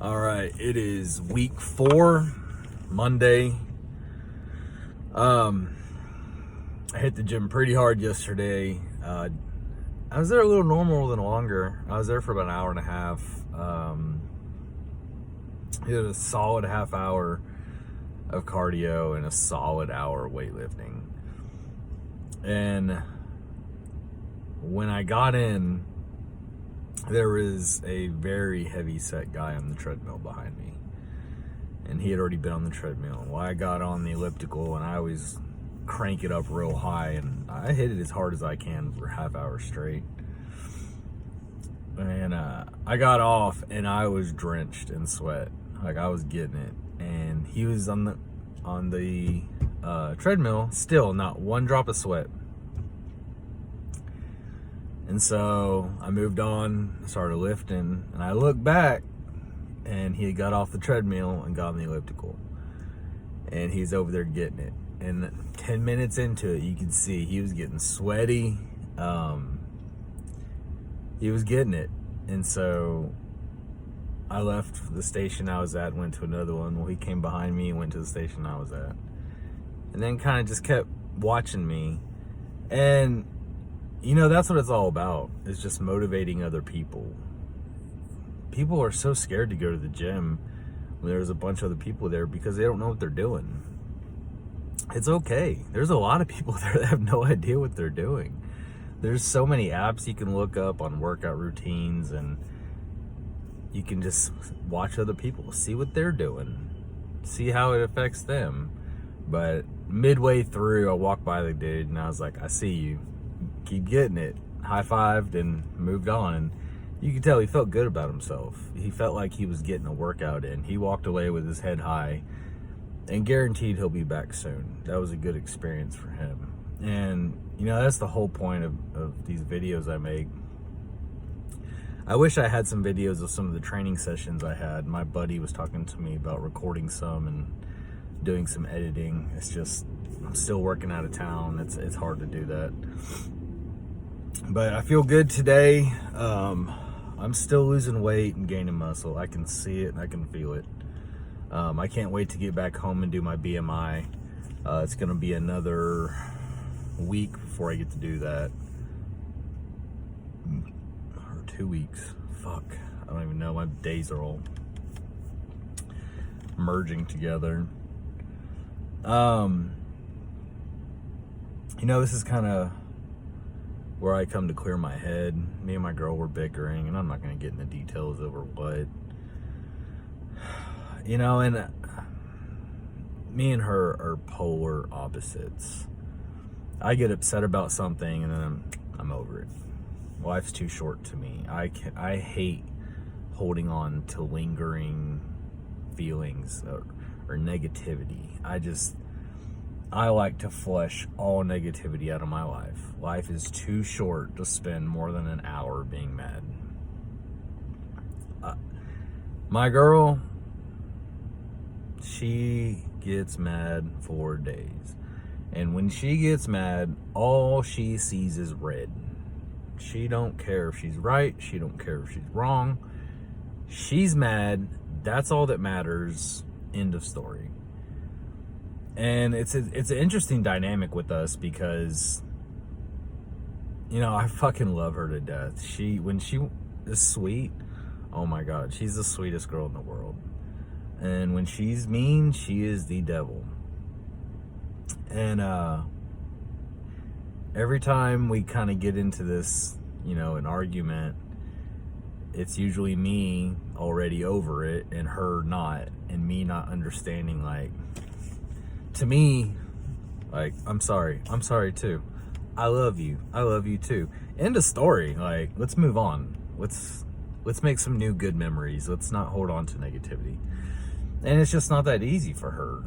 All right, it is week 4, Monday. I hit the gym pretty hard yesterday. I was there a little normal than longer. I was there for about an hour and a half. It was a solid half hour of cardio and a solid hour of weightlifting. And when I got in, there was a very heavy set guy on the treadmill behind me, and he had already been on the treadmill. Well, I got on the elliptical, and I always crank it up real high, and I hit it as hard as I can for a half hour straight. And I got off, and I was drenched in sweat. Like, I was getting it. And he was on the treadmill, still not one drop of sweat. And so I moved on, started lifting, and I looked back, and he had got off the treadmill and got on the elliptical. And he's over there getting it. And 10 minutes into it, you could see he was getting sweaty. He was getting it. And so I left the station I was at, went to another one. Well, he came behind me and went to the station I was at. And then kind of just kept watching me. And you know, that's what it's all about, is just motivating other people. People are so scared to go to the gym when there's a bunch of other people there because they don't know what they're doing. It's okay. There's a lot of people there that have no idea what they're doing. There's so many apps you can look up on workout routines, and you can just watch other people, see what they're doing, see how it affects them. But midway through, I walked by the dude, and I was like, I see you. Keep getting it. High-fived and moved on. And you could tell he felt good about himself. He felt like he was getting a workout in. He walked away with his head high, and guaranteed he'll be back soon. That was a good experience for him. And you know, that's the whole point of these videos I make. I wish I had some videos of some of the training sessions I had. My buddy was talking to me about recording some and doing some editing. It's just, I'm still working out of town. It's hard to do that. But I feel good today. I'm still losing weight and gaining muscle. I can see it and I can feel it. I can't wait to get back home and do my BMI. It's going to be another week before I get to do that. Or 2 weeks. Fuck. I don't even know. My days are all merging together. You know, this is kind of where I come to clear my head. Me and my girl were bickering, and I'm not going to get into details over what. You know, and me and her are polar opposites. I get upset about something, and then I'm over it. Life's too short to me. I hate holding on to lingering feelings or negativity. I like to flush all negativity out of my life. Life is too short to spend more than an hour being mad. My girl, she gets mad for days. And when she gets mad, all she sees is red. She don't care if she's right. She don't care if she's wrong. She's mad. That's all that matters. End of story. And it's an interesting dynamic with us because, you know, I fucking love her to death. When she is sweet, oh my God, she's the sweetest girl in the world. And when she's mean, she is the devil. And every time we kind of get into this, you know, an argument, it's usually me already over it and her not, and me not understanding, like, to me, like, I'm sorry too. I love you too. End of story. Like, let's move on. Let's make some new good memories. Let's not hold on to negativity. And it's just not that easy for her.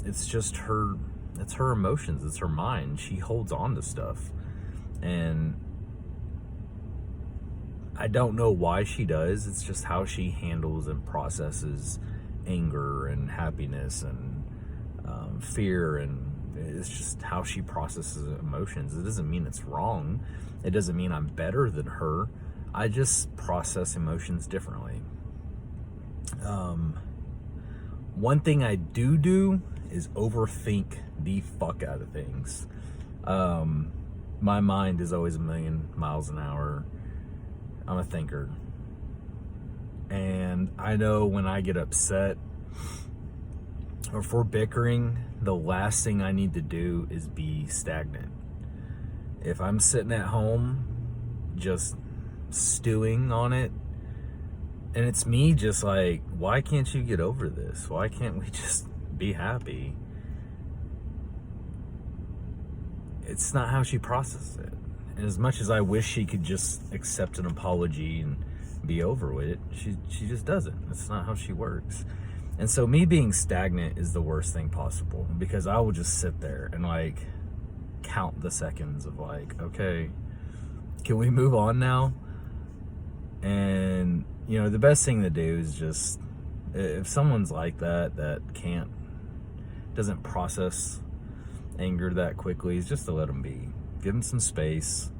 It's just it's her emotions, it's her mind. She holds on to stuff. And I don't know why she does. It's just how she handles and processes anger and happiness and fear, and it's just how she processes emotions. It doesn't mean it's wrong. It doesn't mean I'm better than her. I just process emotions differently. One thing I do is overthink the fuck out of things. My mind is always a million miles an hour. I'm a thinker. And I know when I get upset or if we're bickering, the last thing I need to do is be stagnant. If I'm sitting at home just stewing on it, and it's me just like, why can't you get over this? Why can't we just be happy? It's not how she processes it. And as much as I wish she could just accept an apology and be over with it, she just doesn't. That's not how she works. And so me being stagnant is the worst thing possible, because I will just sit there and like count the seconds of like, okay, can we move on now? And you know, the best thing to do is just, if someone's like that doesn't process anger that quickly, is just to let them be. Give them some space.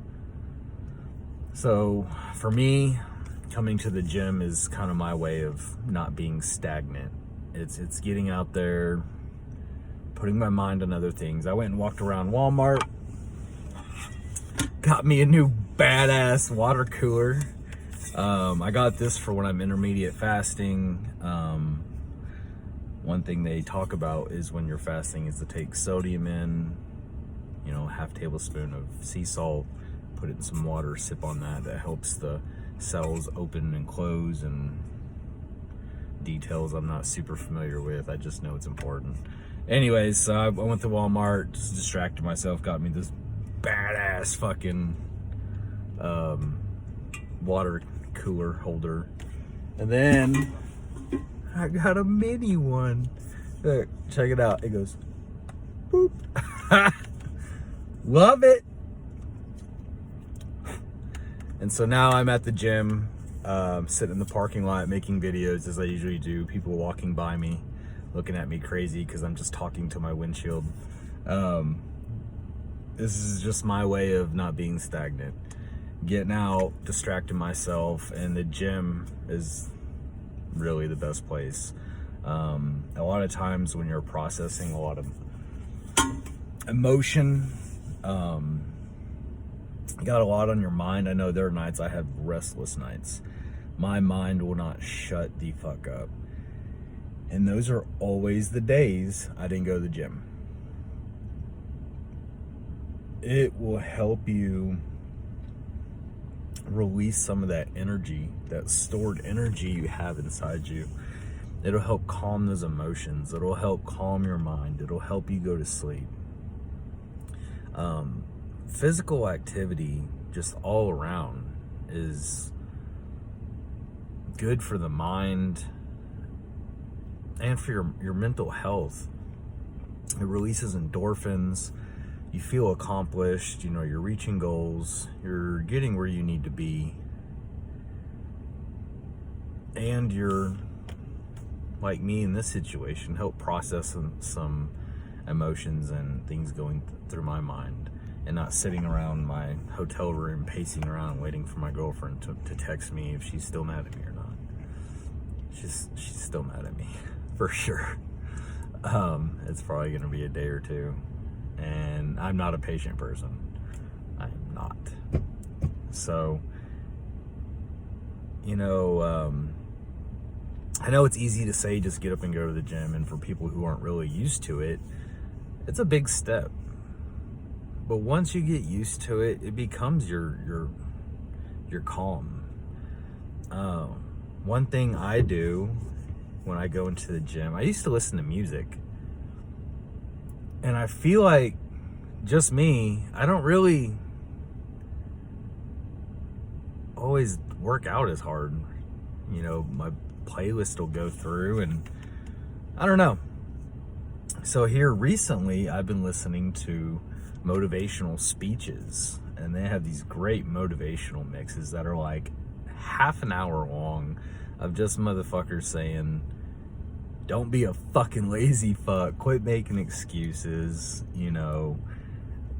So for me, coming to the gym is kind of my way of not being stagnant. It's getting out there, putting my mind on other things. I went and walked around Walmart, got me a new badass water cooler. I got this for when I'm intermediate fasting. One thing they talk about is when you're fasting is to take sodium in, you know, half tablespoon of sea salt, put it in some water, sip on that. That helps the cells open and close, and details I'm not super familiar with. I just know it's important. Anyways, so I went to Walmart, just distracted myself, got me this badass fucking water cooler holder. And then I got a mini one. Look, check it out. It goes boop. Love it. And so now I'm at the gym, sitting in the parking lot making videos as I usually do. People walking by me, looking at me crazy because I'm just talking to my windshield. This is just my way of not being stagnant. Getting out, distracting myself, and the gym is really the best place. A lot of times when you're processing a lot of emotion, you got a lot on your mind. I know there are nights I have restless nights. My mind will not shut the fuck up. And those are always the days I didn't go to the gym. It will help you release some of that energy, that stored energy you have inside you. It'll help calm those emotions. It'll help calm your mind. It'll help you go to sleep. Physical activity just all around is good for the mind and for your mental health. It releases endorphins. You feel accomplished, you know, you're reaching goals, you're getting where you need to be, and you're, like me in this situation, help process some emotions and things going through my mind, and not sitting around my hotel room pacing around waiting for my girlfriend to text me if she's still mad at me or not. She's still mad at me, for sure. It's probably gonna be a day or two. And I'm not a patient person. I'm not. So, you know, I know it's easy to say just get up and go to the gym, and for people who aren't really used to it, it's a big step. But once you get used to it, it becomes your calm. One thing I do when I go into the gym, I used to listen to music. And I feel like, just me, I don't really always work out as hard. You know, my playlist will go through, and I don't know. So here recently, I've been listening to motivational speeches, and they have these great motivational mixes that are like half an hour long of just motherfuckers saying, don't be a fucking lazy fuck. Quit making excuses. You know,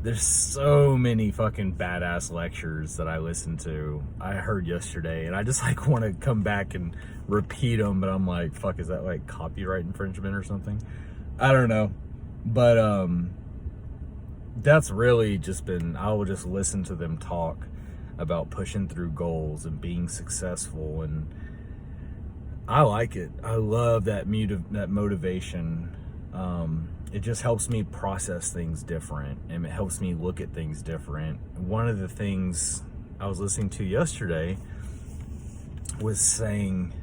there's so many fucking badass lectures that I listened to, I heard yesterday, and I just like want to come back and repeat them, but I'm like, fuck, is that like copyright infringement or something? I don't know. But that's really just been, I will just listen to them talk about pushing through goals and being successful, and I like it. I love that motivation. It just helps me process things different, and it helps me look at things different. One of the things I was listening to yesterday was saying,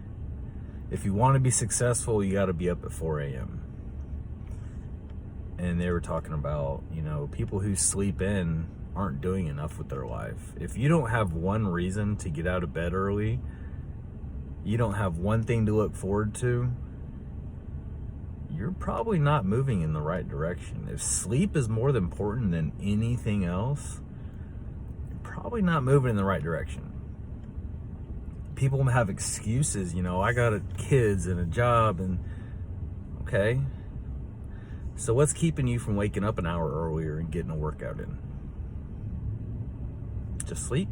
if you want to be successful, you got to be up at 4 a.m. And they were talking about, you know, people who sleep in aren't doing enough with their life. If you don't have one reason to get out of bed early, you don't have one thing to look forward to, you're probably not moving in the right direction. If sleep is more important than anything else, you're probably not moving in the right direction. People have excuses, you know, I got kids and a job, and okay. So what's keeping you from waking up an hour earlier and getting a workout in? Just sleep.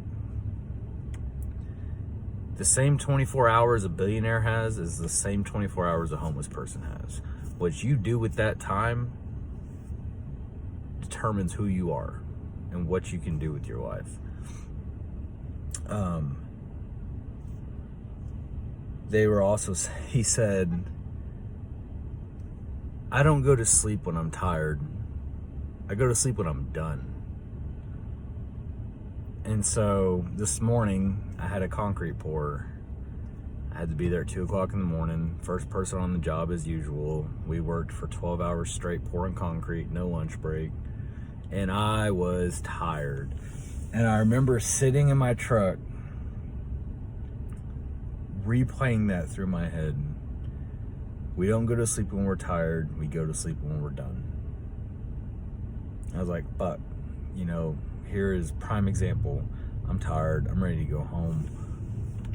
The same 24 hours a billionaire has is the same 24 hours a homeless person has. What you do with that time determines who you are and what you can do with your life. He said, I don't go to sleep when I'm tired. I go to sleep when I'm done. And so this morning I had a concrete pour. I had to be there at 2 o'clock in the morning. First person on the job as usual. We worked for 12 hours straight pouring concrete, no lunch break. And I was tired. And I remember sitting in my truck, replaying that through my head. We don't go to sleep when we're tired. We go to sleep when we're done. I was like, fuck, you know, here is prime example. I'm tired. I'm ready to go home.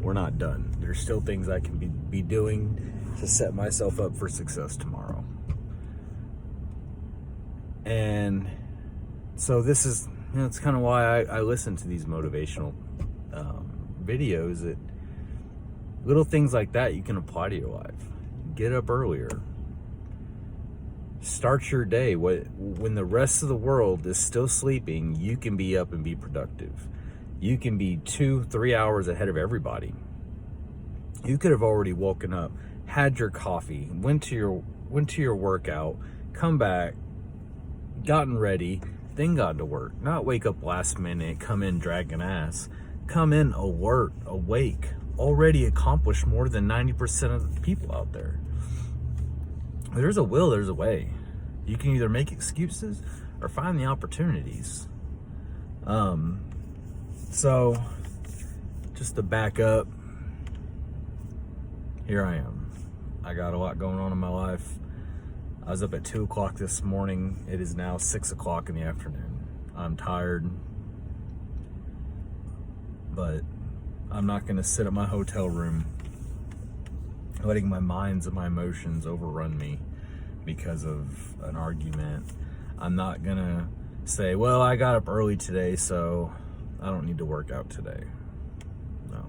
We're not done. There's still things I can be doing to set myself up for success tomorrow. And so this is, you know, it's kind of why I listen to these motivational videos. That little things like that you can apply to your life. Get up earlier. Start your day. When the rest of the world is still sleeping, you can be up and be productive. You can be 2-3 hours ahead of everybody. You could have already woken up, had your coffee, went to your workout, come back, gotten ready, then got to work. Not wake up last minute, come in dragging ass. Come in alert, awake, already accomplished more than 90% of the people out there. There's a will, there's a way. You can either make excuses or find the opportunities. So, just to back up, here I am. I got a lot going on in my life. I was up at 2 o'clock this morning. It is now 6 o'clock in the afternoon. I'm tired, but I'm not going to sit at my hotel room letting my minds and my emotions overrun me because of an argument. I'm not going to say, well, I got up early today, so I don't need to work out today. No.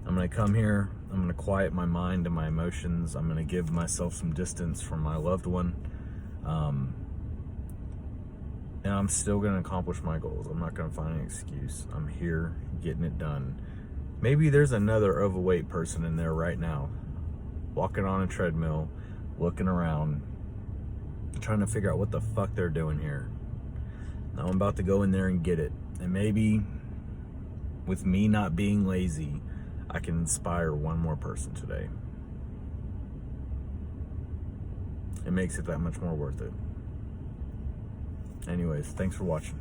I'm going to come here. I'm going to quiet my mind and my emotions. I'm going to give myself some distance from my loved one. And I'm still going to accomplish my goals. I'm not going to find an excuse. I'm here getting it done. Maybe there's another overweight person in there right now, walking on a treadmill, looking around, trying to figure out what the fuck they're doing here. Now I'm about to go in there and get it. And maybe with me not being lazy, I can inspire one more person today. It makes it that much more worth it. Anyways, thanks for watching.